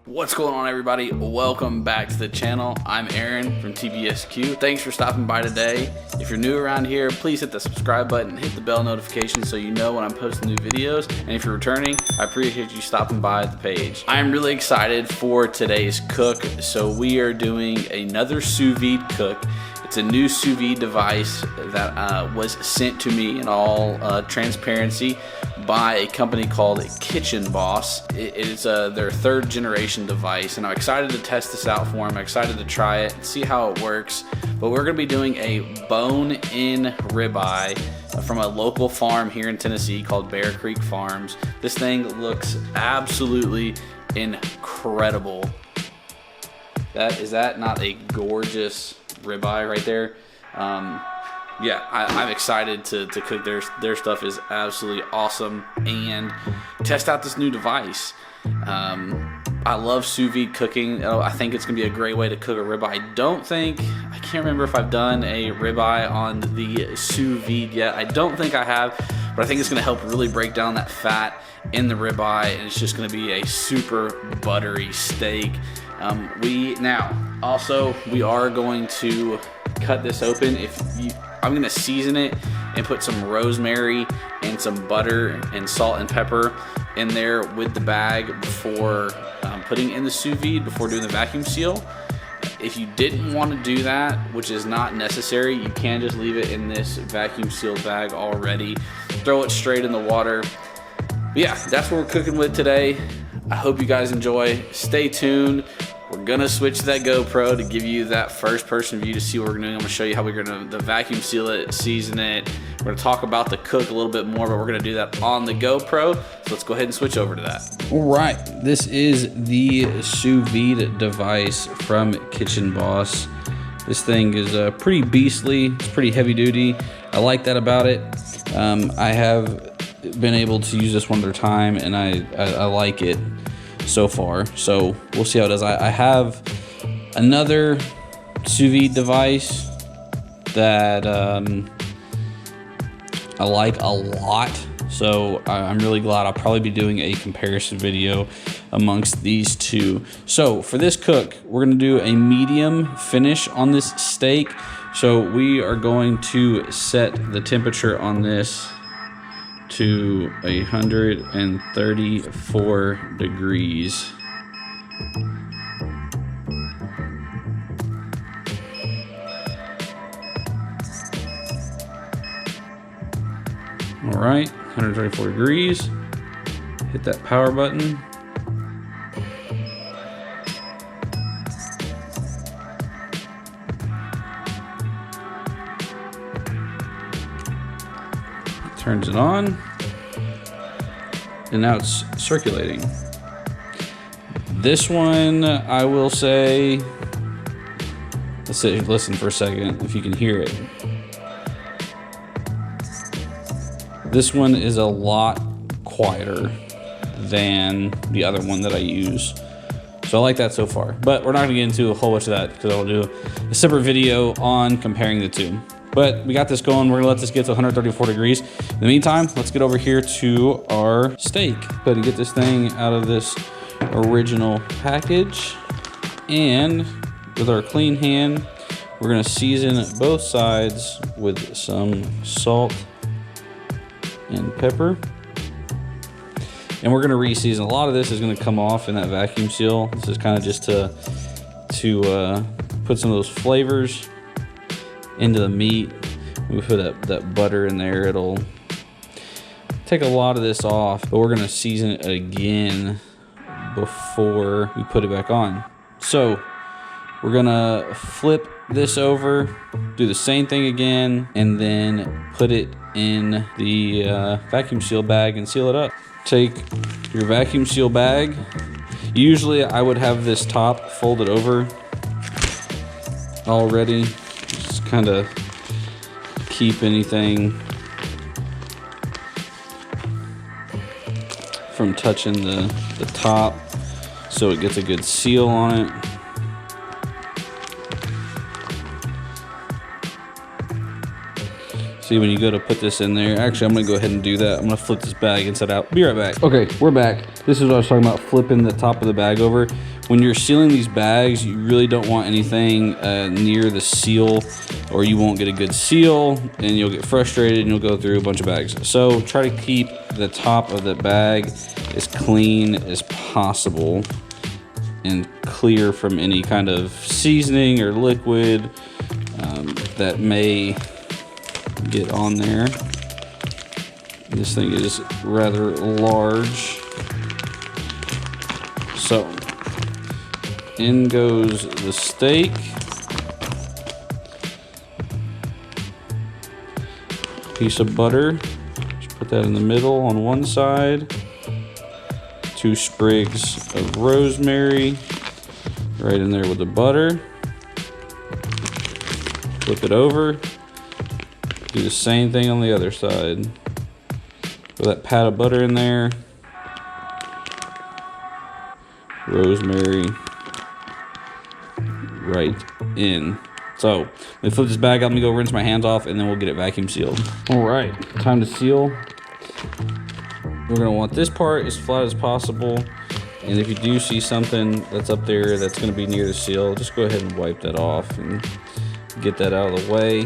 What's going on, everybody? Welcome back to the channel. I'm Aaron from TBSQ. Thanks for stopping by today. If you're new around here, please hit the subscribe button, hit the bell notification so you know when I'm posting new videos. And if you're returning, I appreciate you stopping by the page. I'm really excited for today's cook. So we are doing another sous vide cook. It's a new sous vide device that was sent to me in all transparency by a company called Kitchen Boss. It is their third generation device, and I'm excited to test this out for them. I'm excited to try it and see how it works. But we're gonna be doing a bone-in ribeye from a local farm here in Tennessee called Bear Creek Farms. This thing looks absolutely incredible. Is that not a gorgeous ribeye right there? Yeah, I'm excited to cook. Their stuff is absolutely awesome, and test out this new device. I love sous vide cooking. I think it's gonna be a great way to cook a ribeye. I can't remember if I've done a ribeye on the sous vide yet. I don't think I have, but I think it's gonna help really break down that fat in the ribeye, and it's just gonna be a super buttery steak. We are going to cut this open. I'm gonna season it and put some rosemary and some butter and salt and pepper in there with the bag before putting in the sous vide, before doing the vacuum seal. If you didn't want to do that, which is not necessary, you can just leave it in this vacuum sealed bag already. Throw it straight in the water. But yeah, that's what we're cooking with today. I hope you guys enjoy. Stay tuned. We're gonna switch to that GoPro to give you that first person view to see what we're doing. I'm gonna show you how we're gonna vacuum seal it, season it. We're gonna talk about the cook a little bit more, but we're gonna do that on the GoPro. So let's go ahead and switch over to that. All right, this is the sous vide device from Kitchen Boss. This thing is pretty beastly. It's pretty heavy duty. I like that about it. I have been able to use this one other time, and I like it so far, so we'll see how it does. I have another sous vide device that I like a lot, so I'm really glad. I'll probably be doing a comparison video amongst these two. So for this cook, we're gonna do a medium finish on this steak. So we are going to set the temperature on this to 134 degrees. All right, 134 degrees. Hit that power button. Turns it on, and now it's circulating. This one, I will say, listen for a second if you can hear it. This one is a lot quieter than the other one that I use. So I like that so far, but we're not gonna get into a whole bunch of that because I'll do a separate video on comparing the two. But we got this going. We're gonna let this get to 134 degrees. In the meantime, let's get over here to our steak. Go ahead and get this thing out of this original package. And with our clean hand, we're gonna season both sides with some salt and pepper. And we're gonna re-season. A lot of this is gonna come off in that vacuum seal. This is kind of just to put some of those flavors into the meat. We put that butter in there. It'll take a lot of this off, but we're gonna season it again before we put it back on. So we're gonna flip this over, do the same thing again, and then put it in the vacuum seal bag and seal it up. Take your vacuum seal bag Usually I would have this top folded over already, just kind of keep anything from touching the top, so it gets a good seal on it. See, when you go to put this in there, actually I'm gonna go ahead and do that. I'm gonna flip this bag inside out. Be right back. Okay, we're back. This is what I was talking about, flipping the top of the bag over. When you're sealing these bags, you really don't want anything near the seal, or you won't get a good seal and you'll get frustrated and you'll go through a bunch of bags. So try to keep the top of the bag as clean as possible and clear from any kind of seasoning or liquid that may get on there. This thing is rather large. So in goes the steak. Piece of butter. Just put that in the middle on one side. 2 sprigs of rosemary right in there with the butter. Flip it over. Do the same thing on the other side. Put that pat of butter in there. Rosemary right in. So let me flip this bag out. Let me go rinse my hands off and then we'll get it vacuum sealed. All right, time to seal. We're gonna want this part as flat as possible. And if you do see something that's up there that's gonna be near the seal, just go ahead and wipe that off and get that out of the way.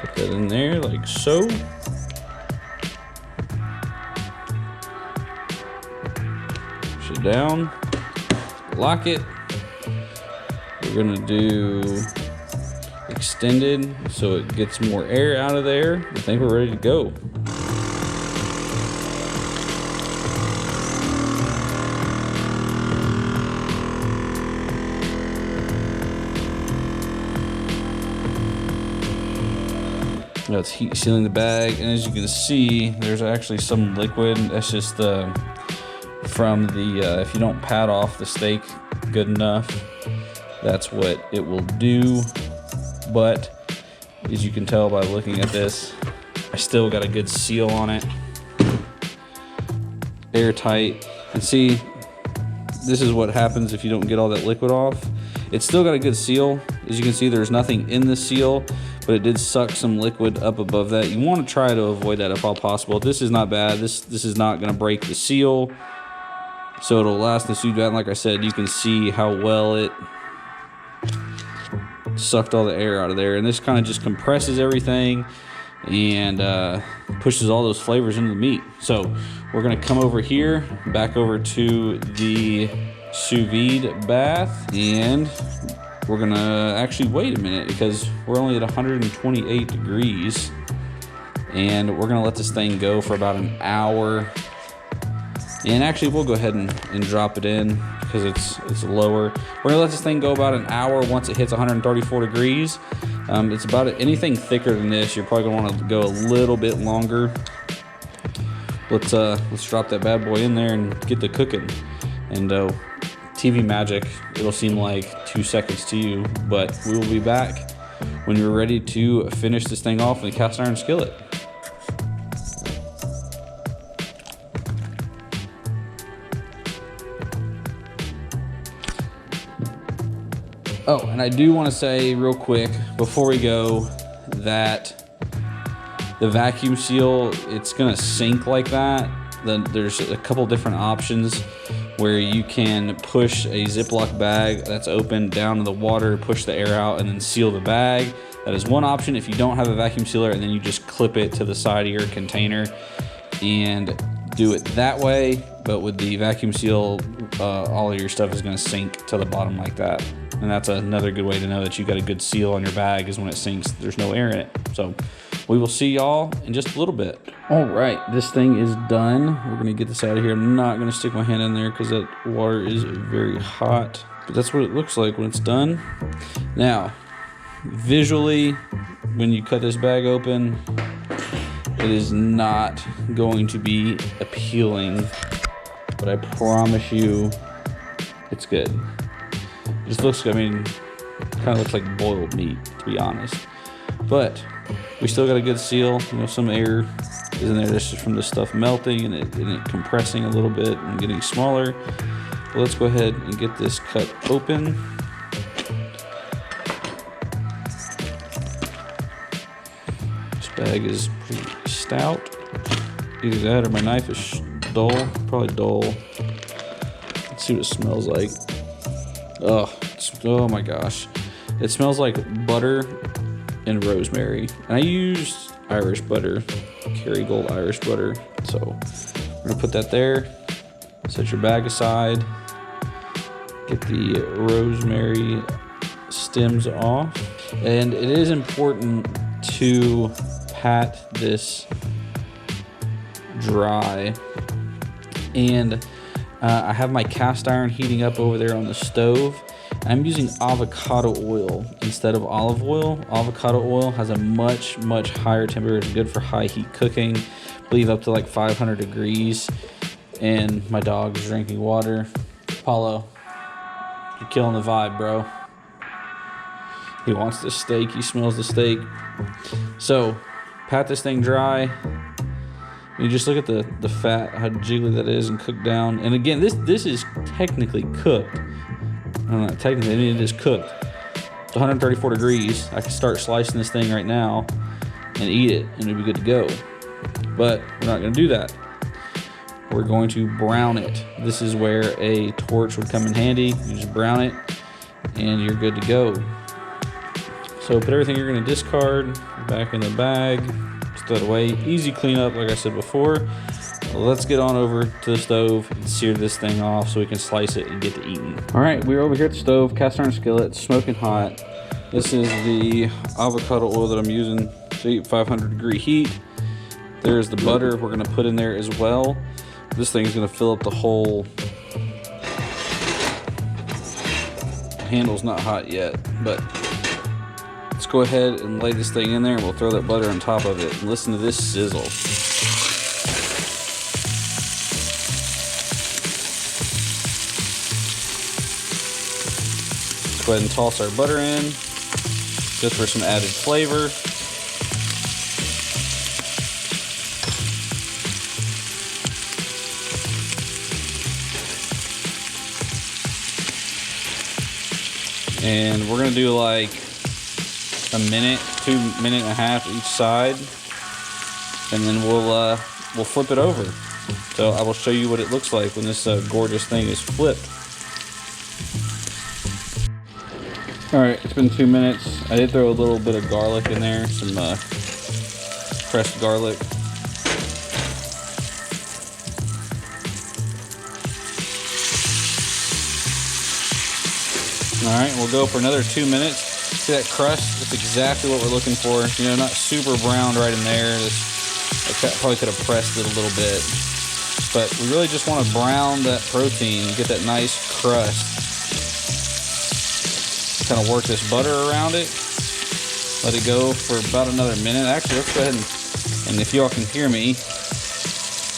Put that in there like so. Push it down, lock it. We're gonna do extended so it gets more air out of there. I think we're ready to go. Now it's heat sealing the bag, and as you can see, there's actually some liquid. That's just from the if you don't pat off the steak good enough, that's what it will do. But as you can tell by looking at this, I still got a good seal on it, airtight. And see, this is what happens if you don't get all that liquid off. It's still got a good seal. As you can see, there's nothing in the seal, but it did suck some liquid up above that. You want to try to avoid that if all possible. This is not bad. This is not going to break the seal, so it'll last the sous vide. Like I said, you can see how well it sucked all the air out of there, and this kind of just compresses everything and pushes all those flavors into the meat. So we're gonna come over here, back over to the sous vide bath, and we're gonna actually wait a minute because we're only at 128 degrees, and we're gonna let this thing go for about an hour. And actually we'll go ahead and drop it in because it's lower. We're gonna let this thing go about an hour. Once it hits 134 degrees, it's about anything thicker than this, you're probably gonna want to go a little bit longer. Let's drop that bad boy in there and get the cooking. And TV magic, it'll seem like 2 seconds to you, but we will be back when you're ready to finish this thing off in the cast iron skillet. Oh, and I do want to say real quick before we go that the vacuum seal, it's gonna sink like that. Then there's a couple different options where you can push a Ziploc bag that's open down in the water, push the air out, and then seal the bag. That is one option if you don't have a vacuum sealer, and then you just clip it to the side of your container and do it that way. But with the vacuum seal, all of your stuff is gonna sink to the bottom like that. And that's another good way to know that you got a good seal on your bag, is when it sinks, there's no air in it. So we will see y'all in just a little bit. All right, this thing is done. We're gonna get this out of here. I'm not gonna stick my hand in there because that water is very hot, but that's what it looks like when it's done. Now, visually, when you cut this bag open, It is not going to be appealing, but I promise you it's good. It just looks, I mean, kind of looks like boiled meat, to be honest. But we still got a good seal. You know, some air is in there just from the stuff melting and it compressing a little bit and getting smaller. But let's go ahead and get this cut open. This bag is pretty stout. Either that or my knife is dull. Probably dull. Let's see what it smells like. Oh my gosh. It smells like butter and rosemary. And I used Irish butter, Kerrygold Irish butter. So we're gonna put that there. Set your bag aside. Get the rosemary stems off. And it is important to pat this dry. And I have my cast iron heating up over there on the stove. I'm using avocado oil instead of olive oil. Avocado oil has a much higher temperature. It's good for high heat cooking. I believe up to like 500 degrees. And my dog's drinking water. Apollo, you're killing the vibe, bro. He wants the steak. He smells the steak. So pat this thing dry. You just look at the fat, how jiggly that is and cooked down. And again, this is technically cooked. I don't know, technically, I mean, it is cooked. It's 134 degrees. I can start slicing this thing right now and eat it, and it'll be good to go. But we're not gonna do that. We're going to brown it. This is where a torch would come in handy. You just brown it, and you're good to go. So put everything you're gonna discard back in the bag. Throw it away. Easy cleanup, like I said before. Let's get on over to the stove and sear this thing off so we can slice it and get to eating. All right, we're over here at the stove, cast iron skillet, smoking hot. This is the avocado oil that I'm using to 500 degree heat. There's the butter we're gonna put in there as well. This thing's gonna fill up the whole. The handle's not hot yet, but let's go ahead and lay this thing in there and we'll throw that butter on top of it. And listen to this sizzle. Let's go ahead and toss our butter in, just for some added flavor. And we're gonna do like a minute, 2.5 minutes each side, and then we'll flip it over. So I will show you what it looks like when this gorgeous thing is flipped. All right, it's been 2 minutes. I did throw a little bit of garlic in there, some pressed garlic. All right, we'll go for another 2 minutes. See that crust? That's exactly what we're looking for. You know, not super browned right in there. I probably could have pressed it a little bit. But we really just want to brown that protein, get that nice crust. Kind of work this butter around it. Let it go for about another minute. Actually, let's go ahead and if y'all can hear me,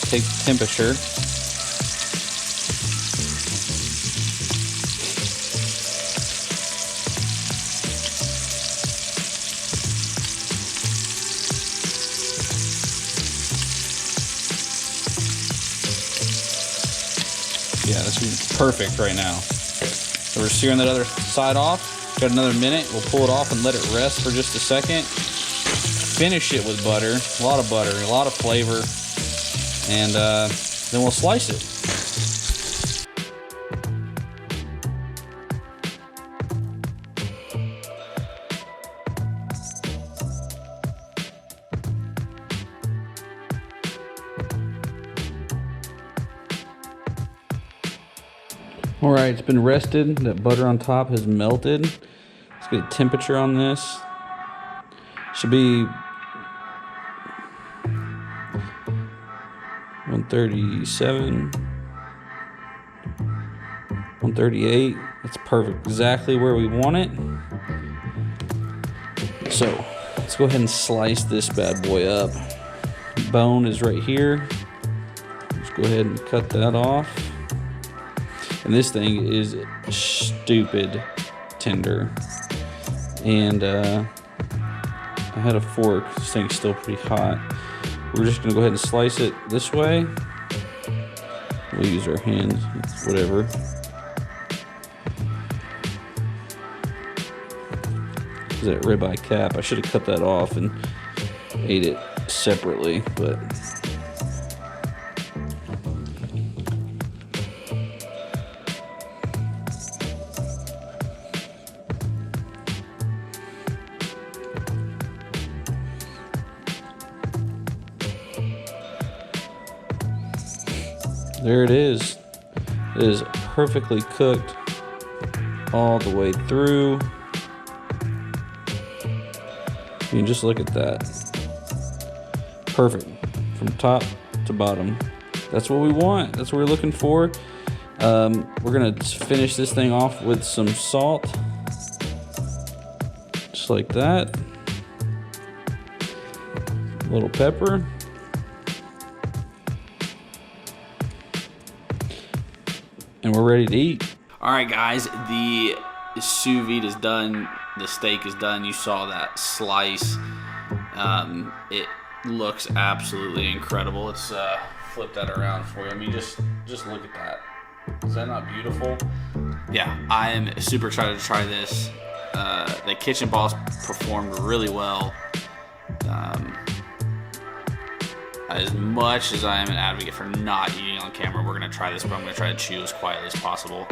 take the temperature. Yeah, that's perfect right now. So we're searing that other side off. Got another minute. We'll pull it off and let it rest for just a second. Finish it with butter. A lot of butter, a lot of flavor. And then we'll slice it. All right, it's been rested. That butter on top has melted. Let's get a temperature on this. Should be 137, 138. That's perfect, exactly where we want it. So let's go ahead and slice this bad boy up. bone is right here. Just go ahead and cut that off. And this thing is stupid tender. And I had a fork. This thing's still pretty hot. We're just gonna go ahead and slice it this way. We'll use our hands, whatever. That ribeye cap, I should have cut that off and ate it separately, but there it is. It is perfectly cooked all the way through. You can just look at that. Perfect. From top to bottom. That's what we want. That's what we're looking for. We're going to finish this thing off with some salt. Just like that. A little pepper. And we're ready to eat. All right, guys. The sous vide is done. The steak is done. You saw that slice. It looks absolutely incredible. Let's flip that around for you. I mean, just look at that. Is that not beautiful? Yeah, I am super excited to try this. The kitchen boss performed really well. As much as I am an advocate for not eating on camera, we're gonna try this, but I'm gonna try to chew as quietly as possible.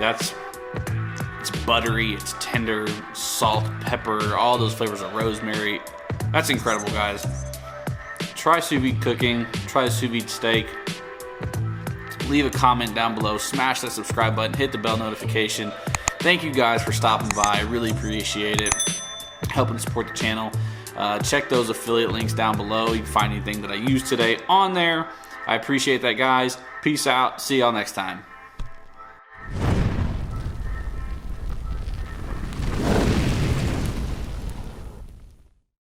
It's buttery, it's tender, salt, pepper, all those flavors of rosemary. That's incredible, guys. Try sous vide cooking, try a sous vide steak. Leave a comment down below, smash that subscribe button, hit the bell notification. Thank you guys for stopping by, I really appreciate it. Helping to support the channel. Check those affiliate links down below. You can find anything that I used today on there. I appreciate that, guys. Peace out. See y'all next time.